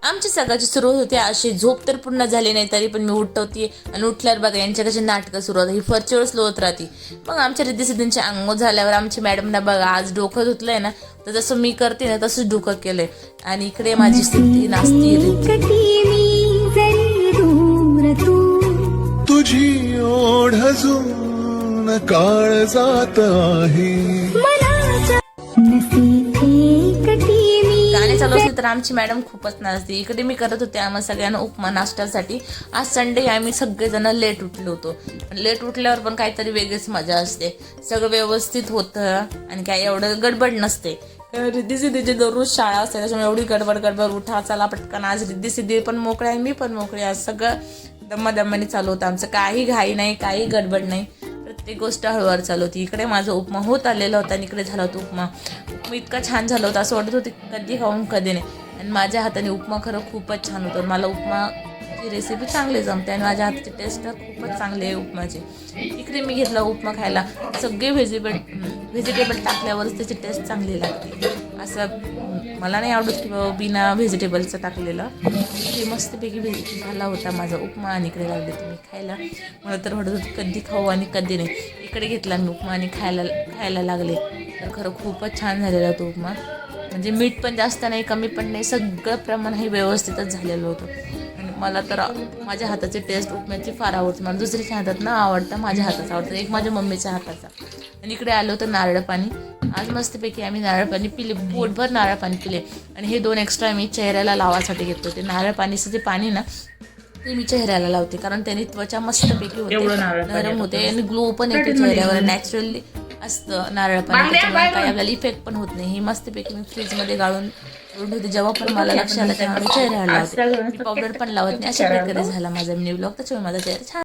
आमची सकाळची सुरुवात होते अशी, झोप तर पूर्ण झाली नाही तरी पण मी उठवते आणि उठल्यावर बघा यांच्या कशी नाटकं सुरू होतात, ही फरची वेळेस लोत राहते. मग आमच्या रिद्धी सिद्धींची अंघोळ झाल्यावर आमच्या मॅडमना बघा आज डोकं धुतलंय ना, तर जसं मी करते ना तसंच डोकं केलंय. आणि इकडे माझी सिद्धी नाचती तुझी ओढ अजून काळ जात आहे. गाणे चालू असले तर आमची मॅडम खूपच नाचते. इकडे मी करत होते आम्हाला सगळ्यांना उपमा नाश्त्यासाठी. आज संडे आम्ही सगळेजण लेट उठलो होतो. लेट उठल्यावर पण काहीतरी वेगळीच मजा असते. सगळं व्यवस्थित होतं आणि काय एवढं गडबड नसते. रिद्धी सिद्धीची दररोज शाळा असते, त्याच्यामुळे एवढी गडबड उठा चला पटकन. आज रिद्धी सिद्धी पण मोकळे आहे, मी पण मोकळे. आज सगळं दम्मादम्माने चालू होतं आमचं. काही घाई नाही, काही गडबड नाही, प्रत्येक गोष्ट हळूवार चालू होती. इकडे माझा उपमा होत आलेला होता आणि इकडे झाला होता उपमा. उपमा इतका छान झाला होता, असं वाटत होतं कधी खाऊन कधी नाही. आणि माझ्या हाताने उपमा खरं खूपच छान होतं. मला उपमाची रेसिपी चांगली जमते आणि माझ्या हाताची टेस्ट खूपच चांगली आहे उपमाची. इकडे मी घेतला उपमा खायला. सगळे व्हेजिटेबल टाकल्यावरच त्याची टेस्ट चांगली लागते. असं मला नाही आवडत की बाबा बिना व्हेजिटेबलचं टाकलेलं. हे मस्तपैकी झाला होता माझा उपमा आणि इकडे लागले तुम्ही खायला. मला तर वाटत होतं कधी खाऊ आणि कधी नाही. इकडे घेतला मी उपमा आणि खायला लागले. तर खरं खूपच छान झालेला होता उपमा. म्हणजे मीठ पण जास्त नाही, कमी पण नाही, सगळं प्रमाण हे व्यवस्थितच झालेलं होतं. आणि मला तर माझ्या हाताची टेस्ट उपम्याची फार आवडते. मला दुसऱ्याच्या हातात न आवडतं, माझ्या हाताचा आवडतं, एक माझ्या मम्मीच्या हाताचा. आणि इकडे आलं होतं नारळ पाणी. आज मस्तपैकी आम्ही नारळ पाणी पिले, पोटभर नारळ पाणी पिले. आणि हे 2 एक्स्ट्रा मी चेहऱ्याला लावासाठी घेतले होते. नारळ पाणीचं जे पाणी ना ते मी चेहऱ्याला लावते, कारण त्याने त्वचा मस्तपैकी होते, नरम होते आणि ग्लो पण येतो चेहऱ्यावर. नॅचरली असतं नारळ पाणी, त्याच्यामुळे काही आपल्याला इफेक्ट पण होत नाही. हे मस्तपैकी मी फ्रीजमध्ये गाळून होते. जेव्हा पण मला लक्ष आलं तेव्हा मी चेहऱ्याला लावते. मी पावडर पण लावत नाही. अशा प्रकारे झाला माझा मिनी ब्लॉग. त्याच्यामुळे माझा चेहरा छान